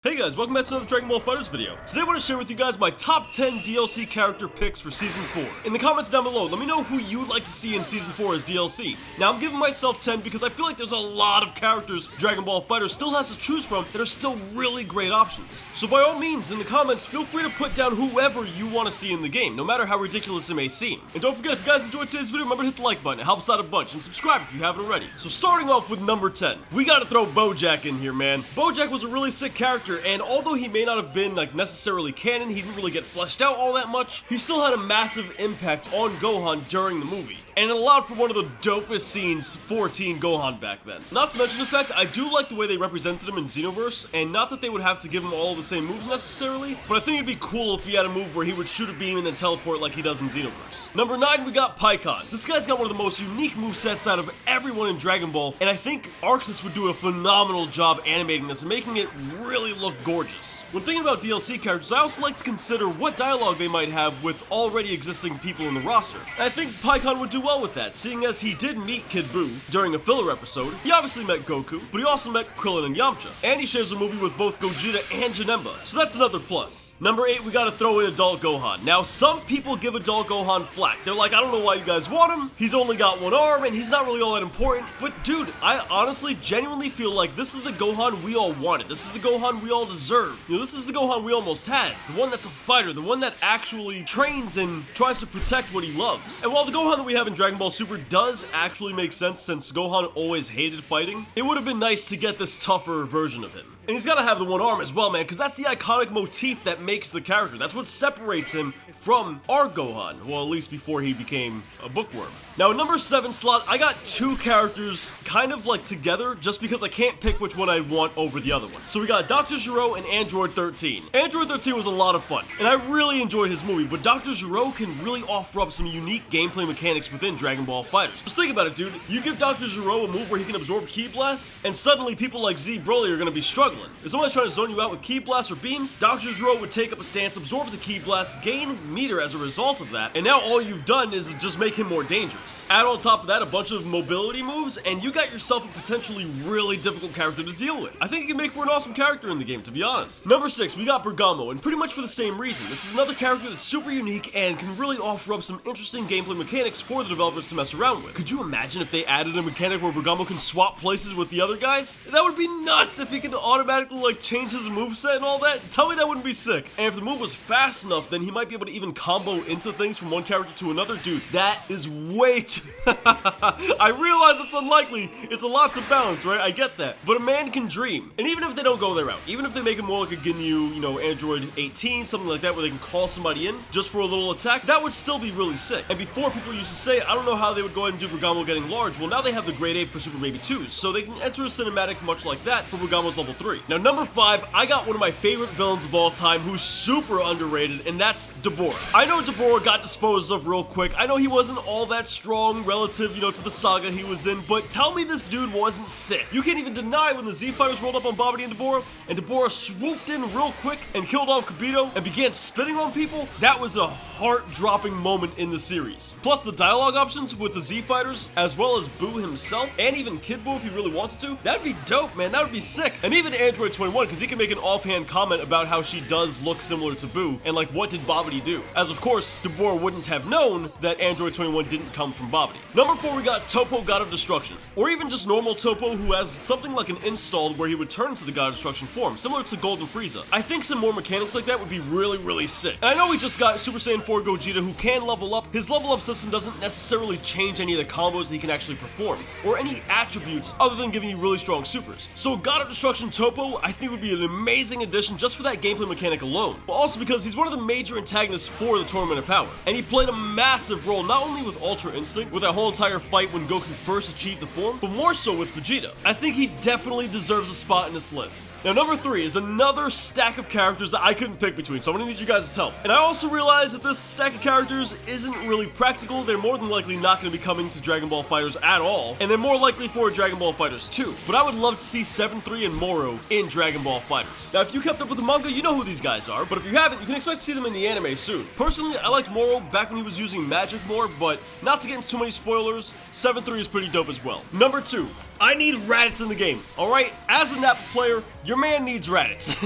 Hey guys, welcome back to another Dragon Ball FighterZ video. Today I want to share with you guys my top 10 DLC character picks for Season 4. In the comments down below, let me know who you'd like to see in Season 4 as DLC. Now I'm giving myself 10 because I feel like there's a lot of characters Dragon Ball FighterZ still has to choose from that are still really great options. So by all means, in the comments, feel free to put down whoever you want to see in the game, no matter how ridiculous it may seem. And don't forget, if you guys enjoyed today's video, remember to hit the like button, it helps out a bunch, and subscribe if you haven't already. So starting off with number 10, we gotta throw Bojack in here, man. Bojack was a really sick character, and although he may not have been necessarily canon, he didn't really get fleshed out all that much, he still had a massive impact on Gohan during the movie. And it allowed for one of the dopest scenes for Teen Gohan back then. Not to mention the fact, I do like the way they represented him in Xenoverse, and not that they would have to give him all the same moves necessarily, but I think it'd be cool if he had a move where he would shoot a beam and then teleport like he does in Xenoverse. Number 9, we got Pycon. This guy's got one of the most unique movesets out of everyone in Dragon Ball, and I think Arxis would do a phenomenal job animating this and making it really look gorgeous. When thinking about DLC characters, I also like to consider what dialogue they might have with already existing people in the roster. And I think Pycon would do well with that, seeing as he did meet Kid Buu during a filler episode. He obviously met Goku, but he also met Krillin and Yamcha. And he shares a movie with both Gogeta and Janemba, so that's another plus. Number 8, we gotta throw in Adult Gohan. Now, some people give Adult Gohan flack. They're like, I don't know why you guys want him, he's only got one arm, and he's not really all that important. But dude, I honestly, genuinely feel like this is the Gohan we all wanted. This is the Gohan we all deserve. You know, this is the Gohan we almost had. The one that's a fighter, the one that actually trains and tries to protect what he loves. And while the Gohan that we have in Dragon Ball Super does actually make sense since Gohan always hated fighting, it would have been nice to get this tougher version of him. And he's gotta have the one arm as well, man, because that's the iconic motif that makes the character. That's what separates him from our Gohan, well, at least before he became a bookworm. Now, at number 7 slot, I got two characters kind of like together just because I can't pick which one I want over the other one. So we got Dr. Gero and Android 13. Android 13 was a lot of fun, and I really enjoyed his movie, but Dr. Gero can really offer up some unique gameplay mechanics within Dragon Ball FighterZ. Just think about it, dude. You give Dr. Gero a move where he can absorb Ki Blasts, and suddenly people like Z Broly are gonna be struggling. If someone's trying to zone you out with Ki Blasts or beams, Dr. Gero would take up a stance, absorb the Ki Blasts, gain meter as a result of that, and now all you've done is just make him more dangerous. Add on top of that a bunch of mobility moves, and you got yourself a potentially really difficult character to deal with. I think he can make for an awesome character in the game, to be honest. Number 6, we got Bergamo, and pretty much for the same reason. This is another character that's super unique and can really offer up some interesting gameplay mechanics for the developers to mess around with. Could you imagine if they added a mechanic where Bergamo can swap places with the other guys? That would be nuts if he could automatically change his moveset and all that. Tell me that wouldn't be sick. And if the move was fast enough, then he might be able to even combo into things from one character to another. Dude, that is way too... I realize it's unlikely. It's a lot to balance, right? I get that. But a man can dream. And even if they don't go their route, even if they make it more like a Ginyu, Android 18, something like that, where they can call somebody in just for a little attack, that would still be really sick. And before, people used to say, I don't know how they would go ahead and do Bergamo getting large. Well, now they have the grade 8 for Super Baby 2s, so they can enter a cinematic much like that for Bergamo's level 3. Now, number 5, I got one of my favorite villains of all time who's super underrated, and that's Dabura. I know Dabura got disposed of real quick. I know he wasn't all that strong relative, to the saga he was in, but tell me this dude wasn't sick. You can't even deny when the Z Fighters rolled up on Babidi and Dabura swooped in real quick and killed off Kibito and began spitting on people. That was a heart-dropping moment in the series. Plus the dialogue options with the Z Fighters, as well as Buu himself, and even Kid Buu if he really wanted to, that'd be dope, man. That would be sick. And even Android 21, because he can make an offhand comment about how she does look similar to Buu, and what did Babidi do? As of course, Dabura wouldn't have known that Android 21 didn't come from Babidi. Number 4, we got Toppo God of Destruction, or even just normal Toppo who has something like an installed where he would turn into the God of Destruction form, similar to Golden Frieza. I think some more mechanics like that would be really, really sick. And I know we just got Super Saiyan 4 Gogeta who can level up. His level up system doesn't necessarily change any of the combos that he can actually perform, or any attributes other than giving you really strong supers. So God of Destruction Toppo, I think would be an amazing addition just for that gameplay mechanic alone, but also because he's one of the major antagonists for the Tournament of Power. And he played a massive role not only with Ultra Instinct, with that whole entire fight when Goku first achieved the form, but more so with Vegeta. I think he definitely deserves a spot in this list. Now, number 3 is another stack of characters that I couldn't pick between, so I'm gonna need you guys' help. And I also realize that this stack of characters isn't really practical. They're more than likely not gonna be coming to Dragon Ball FighterZ at all, and they're more likely for Dragon Ball FighterZ 2. But I would love to see 7-3 and Moro in Dragon Ball FighterZ. Now, if you kept up with the manga, you know who these guys are, but if you haven't, you can expect to see them in the anime soon. Personally, I liked Moro back when he was using magic more, but not to get into too many spoilers, 7-3 is pretty dope as well. Number 2, I need Raditz in the game, alright? As a Nappa player, your man needs Raditz.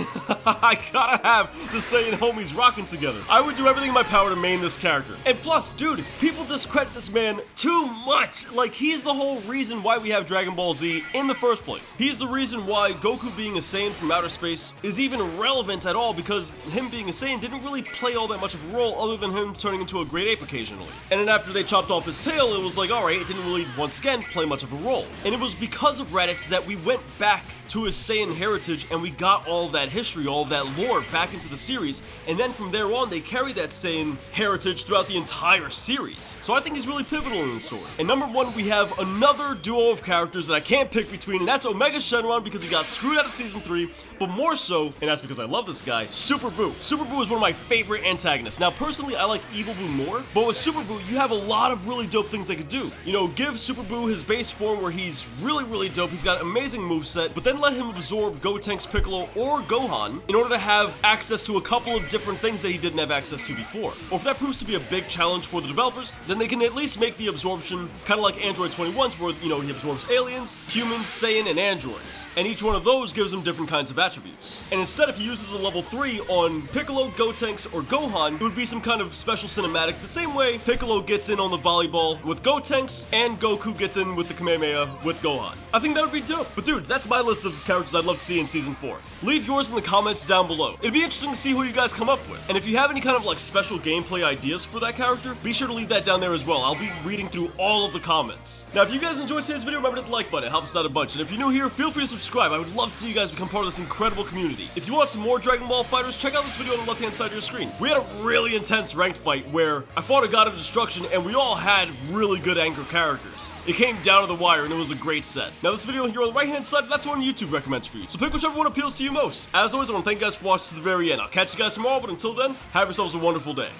I gotta have the Saiyan homies rocking together. I would do everything in my power to main this character. And plus, dude, people discredit this man too much. Like, he's the whole reason why we have Dragon Ball Z in the first place. He's the reason why Goku being a Saiyan from outer space is even relevant at all, because him being a Saiyan didn't really play all that much of a role other than him turning into a great ape occasionally. And then after they chopped off his tail, it was like, alright, it didn't really, once again, play much of a role. And it was because of Raditz that we went back to his Saiyan heritage and we got all of that history, all of that lore back into the series, and then from there on they carried that Saiyan heritage throughout the entire series. So I think he's really pivotal in the story. And number one, we have another duo of characters that I can't pick between, and that's Omega Shenron, because he got screwed out of Season 3, but more so, and that's because I love this guy, Super Buu. Super Buu is one of my favorite antagonists. Now personally, I like Evil Buu more, but with Super Buu, you have a lot of really dope things they could do. You know, give Super Buu his base form where he's really dope, he's got an amazing moveset, but then let him absorb Gotenks, Piccolo, or Gohan in order to have access to a couple of different things that he didn't have access to before. Or if that proves to be a big challenge for the developers, then they can at least make the absorption kind of like Android 21's, where, you know, he absorbs aliens, humans, Saiyan, and androids. And each one of those gives him different kinds of attributes. And instead, if he uses a level 3 on Piccolo, Gotenks, or Gohan, it would be some kind of special cinematic, the same way Piccolo gets in on the volleyball with Gotenks, and Goku gets in with the Kamehameha with Gohan. I think that would be dope. But dudes, that's my list of characters I'd love to see in Season 4. Leave yours in the comments down below. It'd be interesting to see who you guys come up with. And if you have any kind of like special gameplay ideas for that character, be sure to leave that down there as well. I'll be reading through all of the comments. Now, if you guys enjoyed today's video, remember to hit the like button. It helps us out a bunch. And if you're new here, feel free to subscribe. I would love to see you guys become part of this incredible community. If you want some more Dragon Ball fighters, check out this video on the left-hand side of your screen. We had a really intense ranked fight where I fought a God of Destruction and we all had really good anchor characters. It came down to the wire and it was a great set. Now this video here on the right-hand side, that's one YouTube recommends for you. So pick whichever one appeals to you most. As always, I want to thank you guys for watching to the very end. I'll catch you guys tomorrow, but until then, have yourselves a wonderful day.